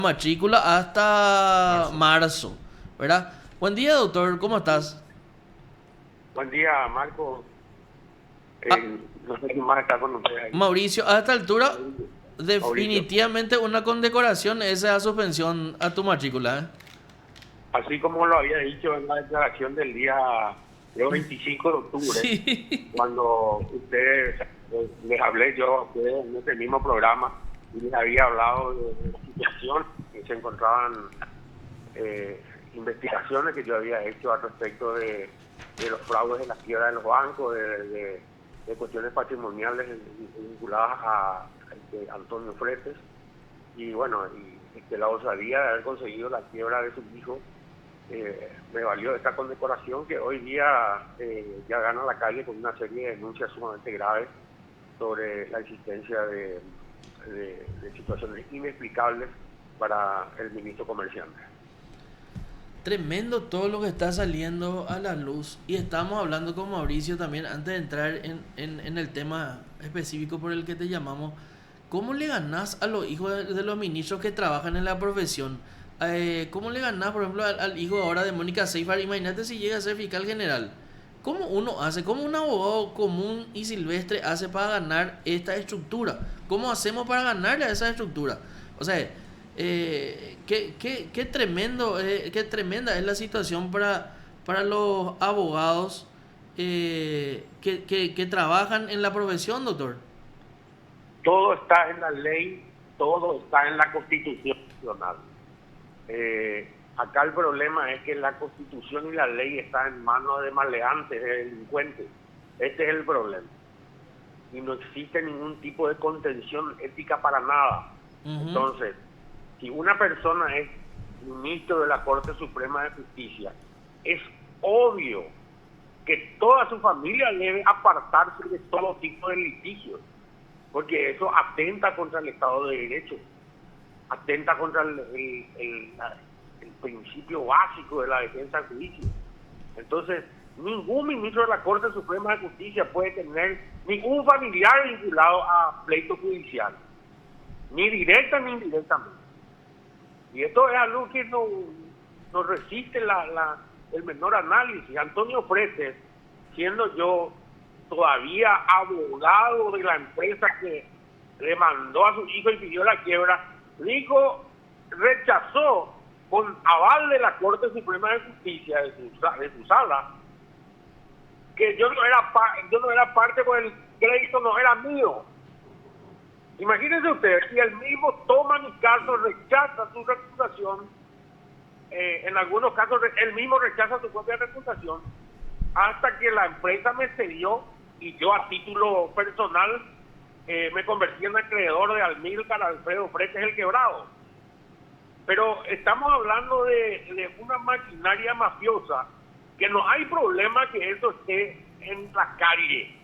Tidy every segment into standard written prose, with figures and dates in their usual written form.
matrícula hasta Marzo. marzo, ¿verdad? Buen día, doctor, ¿cómo estás? Buen día, Marco. Ah, No sé quién más está con ustedes ahí. Mauricio, a esta altura, Mauricio. definitivamente una condecoración esa suspensión a tu matrícula, ¿eh? Así como lo había dicho en la declaración del día creo, 25 de octubre, Sí. cuando ustedes, les hablé yo a ustedes en este mismo programa y les había hablado de la situación que se encontraban, investigaciones que yo había hecho al respecto de los fraudes de la quiebra de los bancos, de cuestiones patrimoniales vinculadas a Antonio Fretes. Y bueno, y que la osadía de haber conseguido la quiebra de su hijo me valió esta condecoración que hoy día ya gana la calle con una serie de denuncias sumamente graves sobre la existencia de situaciones inexplicables para el ministro comerciante. Tremendo todo lo que está saliendo a la luz. Y estamos hablando con Mauricio también, antes de entrar en el tema específico por el que te llamamos. ¿Cómo le ganás a los hijos de los ministros que trabajan en la profesión? ¿Cómo le ganás, por ejemplo, al hijo ahora de Mónica Seifert? Imagínate si llega a ser fiscal general. ¿Cómo uno hace? ¿Cómo un abogado común y silvestre hace para ganar esta estructura? ¿Cómo hacemos para ganarle a esa estructura? O sea, qué tremendo, qué tremenda es la situación para los abogados que trabajan en la profesión, doctor. Todo está en la ley, todo está en la Constitución nacional. Acá el problema es que la Constitución y la ley están en manos de maleantes, de delincuentes. Este es el problema. Y no existe ningún tipo de contención ética para nada. Ujú. Entonces, si una persona es ministro de la Corte Suprema de Justicia, es obvio que toda su familia debe apartarse de todo tipo de litigios, porque eso atenta contra el Estado de Derecho, atenta contra el principio básico de la defensa del juicio. Entonces, ningún ministro de la Corte Suprema de Justicia puede tener ningún familiar vinculado a pleito judicial, ni directa ni indirectamente. Y esto es algo que no resiste el menor análisis. Antonio Fretes, siendo yo todavía abogado de la empresa que le mandó a su hijo y pidió la quiebra, dijo, rechazó con aval de la Corte Suprema de Justicia, de su sala, que yo no era parte, porque el crédito no era mío. Imagínense ustedes, si el mismo toma mi caso, rechaza su reputación, en algunos casos él mismo rechaza su propia reputación, hasta que la empresa me cedió y yo a título personal me convertí en acreedor de Amílcar Alfredo Fretes el Quebrado. Pero estamos hablando de una maquinaria mafiosa que no hay problema que eso esté en la calle.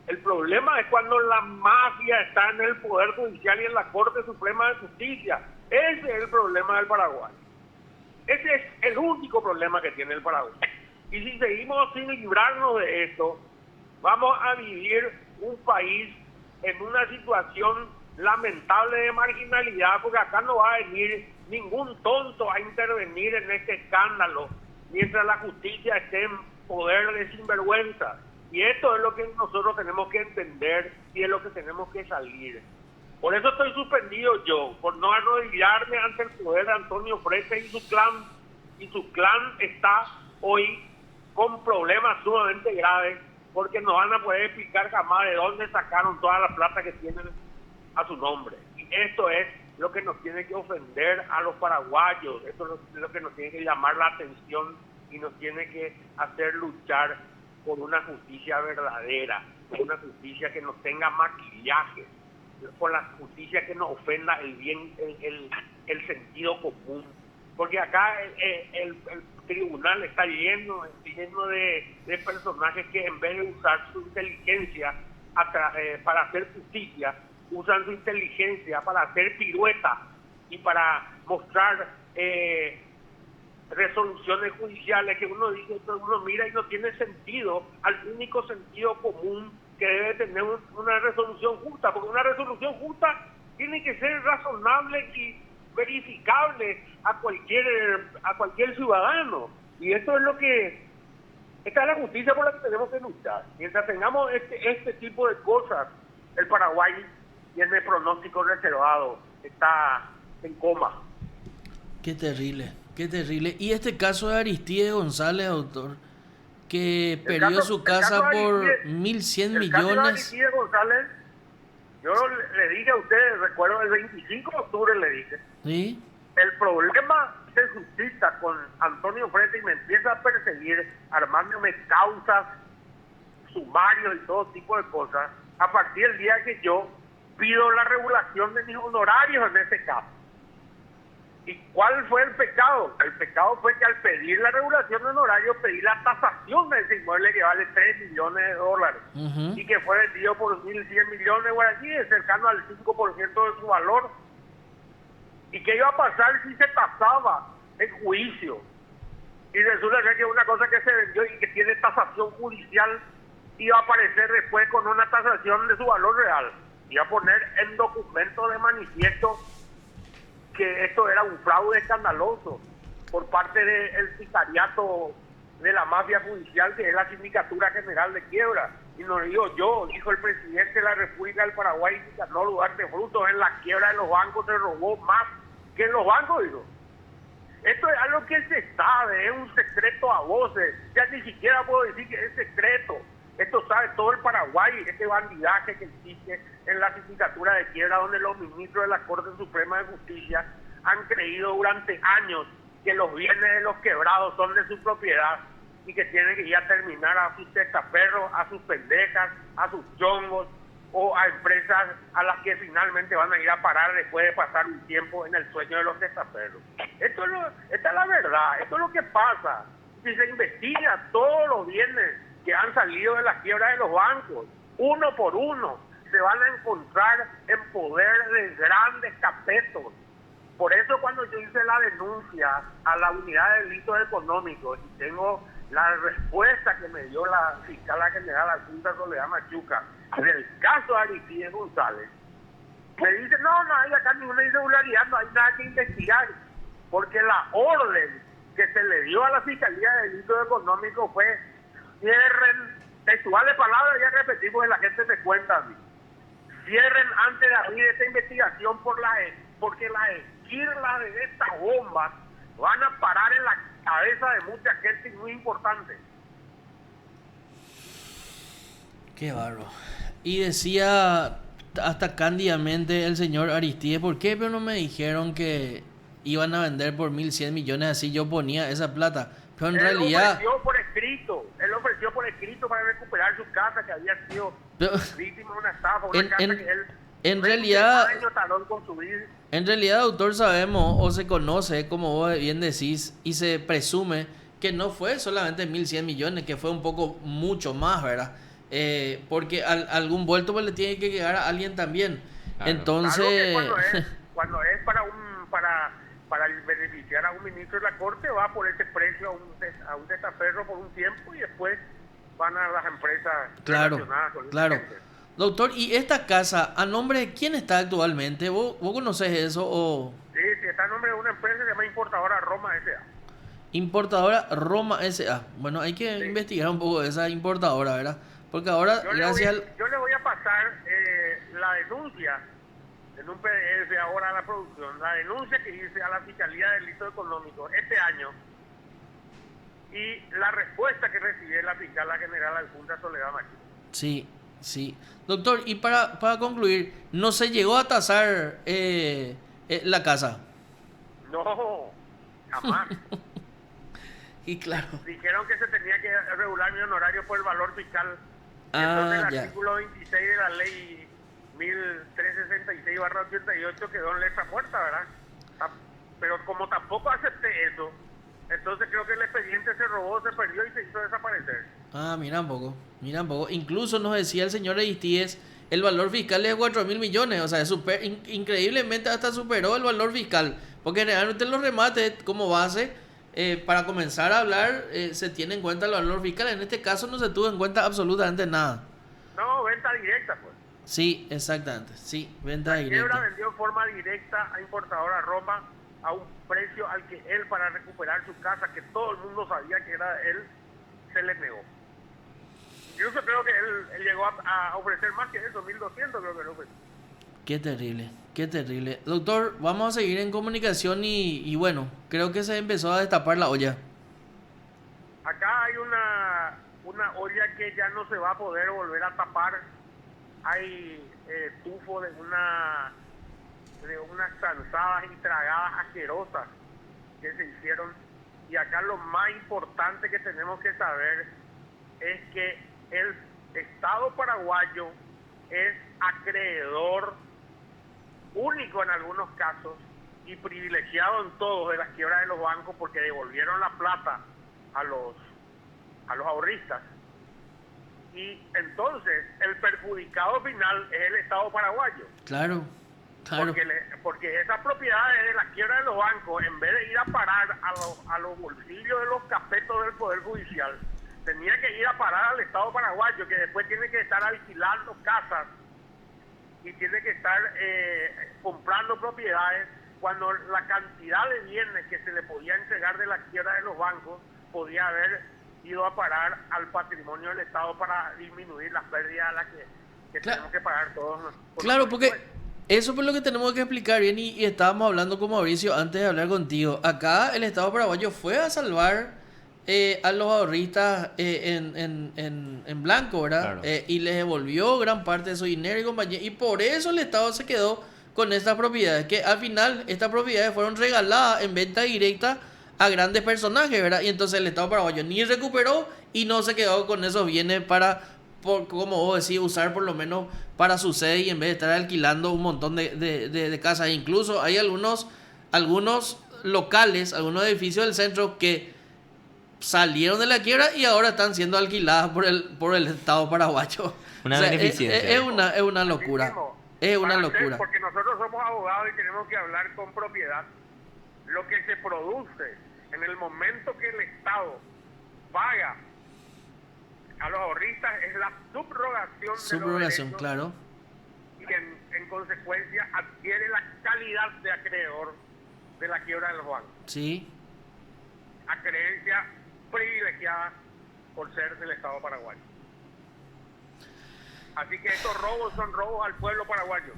El problema es cuando la mafia está en el Poder Judicial y en la Corte Suprema de Justicia. Ese es el problema del Paraguay. Ese es el único problema que tiene el Paraguay. Y si seguimos sin librarnos de esto, vamos a vivir un país en una situación lamentable de marginalidad, porque acá no va a venir ningún tonto a intervenir en este escándalo mientras la justicia esté en poder de sinvergüenza. Y esto es lo que nosotros tenemos que entender y es lo que tenemos que salir. Por eso estoy suspendido yo, por no arrodillarme ante el poder de Antonio Fretes y su clan. Y su clan está hoy con problemas sumamente graves, porque no van a poder explicar jamás de dónde sacaron toda la plata que tienen a su nombre. Y esto es lo que nos tiene que ofender a los paraguayos, esto es lo que nos tiene que llamar la atención y nos tiene que hacer luchar por una justicia verdadera, por una justicia que no tenga maquillaje, por la justicia que no ofenda el bien, el sentido común. Porque acá el tribunal está lleno de personajes que en vez de usar su inteligencia para hacer justicia, usan su inteligencia para hacer piruetas y para mostrar resoluciones judiciales que uno dice, uno mira y no tiene sentido al único sentido común que debe tener una resolución justa, porque una resolución justa tiene que ser razonable verificable a cualquier ciudadano. Y esto es lo que, esta es la justicia por la que tenemos que luchar. Mientras tengamos este tipo de cosas, el Paraguay tiene pronóstico reservado, está en coma. Qué terrible, qué terrible. Y este caso de Aristide González, doctor, que perdió su casa por 1.100 millones. El caso de Aristide González, yo le dije a ustedes, recuerdo el 25 de octubre le dije, ¿sí? El problema se suscita con Antonio Frete y me empieza a perseguir, armándome causas, sumarios y todo tipo de cosas, a partir del día que yo pido la regulación de mis honorarios en ese caso. ¿Y cuál fue el pecado? El pecado fue que al pedir la regulación de honorarios pedí la tasación de ese inmueble que vale 3 millones de dólares y que fue vendido por 1.100 millones de guaraníes, cercano al 5% de su valor. ¿Y qué iba a pasar si se tasaba en juicio? Y resulta que es una cosa que se vendió y que tiene tasación judicial, iba a aparecer después con una tasación de su valor real. Iba a poner en documento de manifiesto que esto era un fraude escandaloso por parte del sicariato de la mafia judicial, que es la Sindicatura General de Quiebra. Y no digo yo, dijo el presidente de la República del Paraguay, no Duarte Frutos, en la quiebra de los bancos se robó más que en los bancos, digo. Esto es algo que se sabe, es un secreto a voces, ya ni siquiera puedo decir que es secreto. Esto sabe todo el Paraguay, este bandidaje que existe en la Sindicatura de Quiebra, donde los ministros de la Corte Suprema de Justicia han creído durante años que los bienes de los quebrados son de su propiedad y que tienen que ir a terminar a sus testaferros, a sus pendejas, a sus chongos o a empresas a las que finalmente van a ir a parar después de pasar un tiempo en el sueño de los testaferros. Esta es la verdad, esto es lo que pasa. Si se investiga todos los bienes que han salido de la quiebra de los bancos, uno por uno, se van a encontrar en poder de grandes capetos. Por eso cuando yo hice la denuncia a la unidad de delitos económicos, y tengo la respuesta que me dio la fiscal general adjunta Soledad Machuca del caso de Aristide González, me dice, no hay acá ninguna irregularidad, no hay nada que investigar, porque la orden que se le dio a la Fiscalía de Delitos Económicos fue: cierren, textuales palabras, ya repetimos, que la gente me cuenta a mí, cierren antes de abrir esta investigación porque las esquirlas de estas bombas van a parar en la cabeza de mucha gente muy importante. Qué bárbaro. Y decía hasta cándidamente el señor Aristide, ¿por qué pero no me dijeron que iban a vender por 1.100 millones? Así yo ponía esa plata. Pero en realidad... Él ofreció por escrito para recuperar su casa, que había sido víctima de una estafa, una casa que él... En realidad, doctor, sabemos o se conoce, como vos bien decís, y se presume que no fue solamente 1.100 millones, que fue un poco mucho más, ¿verdad? Porque algún vuelto pues le tiene que llegar a alguien también. Claro. Entonces... Claro que cuando es para beneficiar a un ministro de la Corte, va por ese precio a un testaferro por un tiempo y después van a las empresas relacionadas con claro. Doctor, ¿y esta casa a nombre de quién está actualmente? ¿Vos conocés eso o...? Sí, está a nombre de una empresa que se llama Importadora Roma S.A. Importadora Roma S.A. Bueno, hay que investigar un poco de esa importadora, ¿verdad? Porque ahora, yo le voy a pasar la denuncia en un PDF ahora a la producción, la denuncia que hice a la Fiscalía de Delitos Económicos este año y la respuesta que recibí de la fiscal general adjunta Soledad Machuca. Sí. Sí, doctor, y para concluir, ¿no se llegó a tasar la casa? No, jamás. Y claro. Dijeron que se tenía que regular mi honorario por el valor fiscal. Entonces el artículo 26 de la ley 1366/88 quedó en letra muerta, ¿verdad? Pero como tampoco acepté eso, entonces creo que el expediente se robó, se perdió y se hizo desaparecer. Mira un poco. Incluso nos decía el señor Aristides, el valor fiscal es de 4.000 millones. O sea, increíblemente hasta superó el valor fiscal. Porque realmente los remates como base, para comenzar a hablar, se tiene en cuenta el valor fiscal. En este caso no se tuvo en cuenta absolutamente nada. No, venta directa, pues. Sí, exactamente. Sí, venta La quiebra directa. vendió en forma directa a importadora Roma a un precio al que él, para recuperar su casa, que todo el mundo sabía que era de él, se le negó. Incluso creo que él llegó a ofrecer más que eso, 1.200 creo que lo ofreció. Qué terrible, qué terrible. Doctor, vamos a seguir en comunicación y bueno, creo que se empezó a destapar la olla. Acá hay una olla que ya no se va a poder volver a tapar. Hay tufo de unas zanzadas y tragadas asquerosas que se hicieron. Y acá lo más importante que tenemos que saber es que el Estado paraguayo es acreedor único en algunos casos y privilegiado en todos de las quiebras de los bancos, porque devolvieron la plata a los ahorristas. Y entonces el perjudicado final es el Estado paraguayo. Claro, claro. Porque esas propiedades de la quiebra de los bancos, en vez de ir a parar a los bolsillos de los capetos del Poder Judicial, tenía que ir a parar al Estado paraguayo, que después tiene que estar alquilando casas y tiene que estar comprando propiedades, cuando la cantidad de bienes que se le podía entregar de la quiebra de los bancos podía haber ido a parar al patrimonio del Estado para disminuir las pérdidas a las que tenemos que pagar todos. Claro, porque eso es lo que tenemos que explicar bien y estábamos hablando con Mauricio antes de hablar contigo. Acá el Estado paraguayo fue a salvar a los ahorristas en blanco, ¿verdad? Claro. Y les devolvió gran parte de su dinero y compañía. Y por eso el Estado se quedó con estas propiedades, que al final estas propiedades fueron regaladas en venta directa a grandes personajes, ¿verdad? Y entonces el Estado paraguayo ni recuperó y no se quedó con esos bienes para, como vos decís, usar por lo menos para su sede, y en vez de estar alquilando un montón de casas. Incluso hay algunos locales, algunos edificios del centro que salieron de la quiebra y ahora están siendo alquiladas por el Estado paraguayo. Una O sea, beneficencia. es una locura. Es una locura. Porque nosotros somos abogados y tenemos que hablar con propiedad. Lo que se produce en el momento que el Estado paga a los ahorristas es la subrogación de los derechos, claro. y en consecuencia adquiere la calidad de acreedor de la quiebra de los bancos. Sí. Acreencia privilegiada por ser del Estado paraguayo. Así que estos robos son robos al pueblo paraguayo.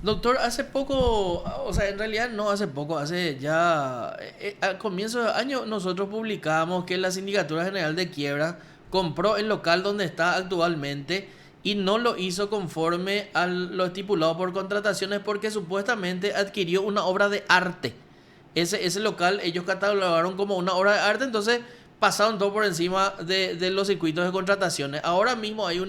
Doctor, hace poco, o sea, en realidad no hace poco, hace ya, al comienzo de año nosotros publicamos que la Sindicatura General de Quiebra compró el local donde está actualmente y no lo hizo conforme a lo estipulado por contrataciones, porque supuestamente adquirió una obra de arte. Ese local ellos catalogaron como una obra de arte, entonces pasaron todo por encima de los circuitos de contrataciones. Ahora mismo hay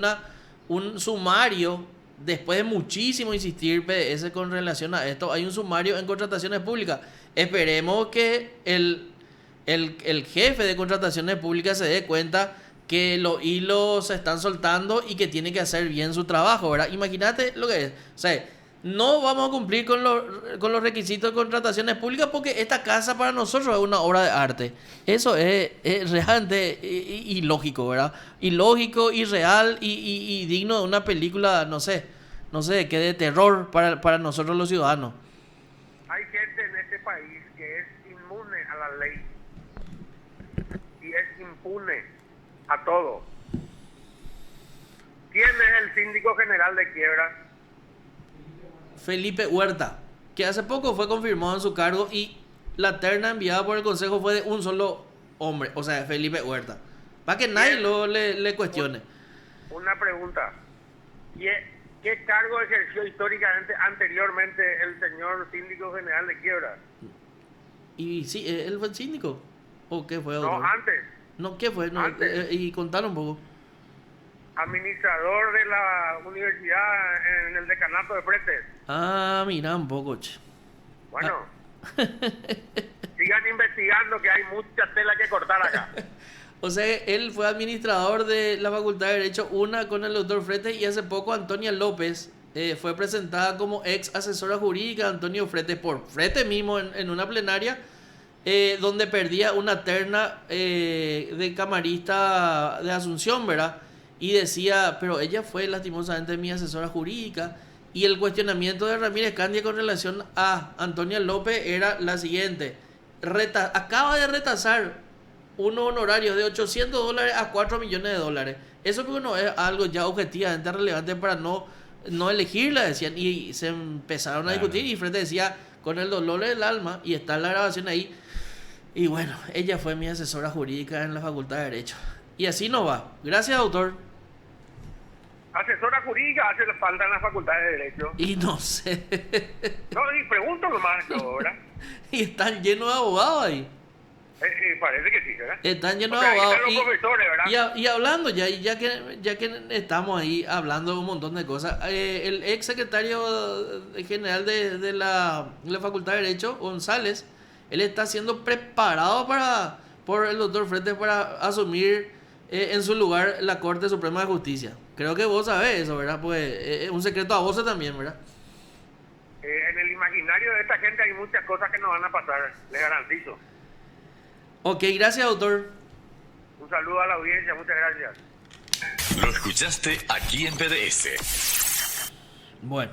un sumario, después de muchísimo insistir PDS con relación a esto, hay un sumario en contrataciones públicas. Esperemos que el jefe de contrataciones públicas se dé cuenta que los hilos se están soltando y que tiene que hacer bien su trabajo, ¿verdad? Imagínate lo que es. O sea, no vamos a cumplir con los requisitos de contrataciones públicas porque esta casa para nosotros es una obra de arte. Eso es realmente ilógico, ¿verdad? Ilógico, irreal y digno de una película, no sé, que de terror para nosotros los ciudadanos. Hay gente en este país que es inmune a la ley y es impune a todo. ¿Quién es el síndico general de quiebra? Felipe Huerta, que hace poco fue confirmado en su cargo y la terna enviada por el Consejo fue de un solo hombre, o sea, Felipe Huerta. Para que nadie le cuestione. Una pregunta. ¿Qué cargo ejerció históricamente anteriormente el señor síndico general de quiebra? Y sí, él fue el síndico. ¿O qué fue? No, antes. No, ¿qué fue? No, y contar un poco. Administrador de la universidad en el decanato de Fretes. Ah, mira un poco, che. Bueno, sigan investigando que hay mucha tela que cortar acá. O sea, él fue administrador de la Facultad de Derecho, una con el doctor Fretes, y hace poco Antonia López fue presentada como ex asesora jurídica de Antonio Fretes por Fretes mismo en una plenaria, donde perdía una terna de camarista de Asunción, ¿verdad? y decía, pero ella fue lastimosamente mi asesora jurídica, y el cuestionamiento de Ramírez Candia con relación a Antonia López era la siguiente: acaba de retasar unos honorarios de $800 a $4 millones. Eso porque no es algo ya objetivamente relevante para no elegirla, decían, y se empezaron a discutir, y Frente decía, con el dolor del alma, y está la grabación ahí, y bueno, ella fue mi asesora jurídica en la Facultad de Derecho. Y así no va. Gracias, doctor. Asesora jurídica hace falta en la Facultad de Derecho. Y no sé. No, y pregunto nomás ahora. Y están llenos de abogados ahí. Parece que sí, ¿verdad? Están llenos O de sea, ahí abogados. están los profesores, ¿verdad? Y hablando ya que estamos ahí hablando de un montón de cosas, el ex secretario general de la Facultad de Derecho, González, él está siendo preparado por el doctor Frente para asumir en su lugar la Corte Suprema de Justicia. Creo que vos sabés eso, ¿verdad? Pues es un secreto a voces también, ¿verdad? En el imaginario de esta gente hay muchas cosas que no van a pasar, les garantizo. Ok, gracias, doctor. Un saludo a la audiencia, muchas gracias. Lo escuchaste aquí en PDS. Bueno,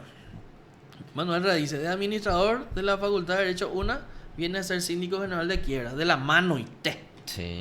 Manuel Radice, de administrador de la Facultad de Derecho 1, viene a ser síndico general de quiebra, de la mano y té. Sí.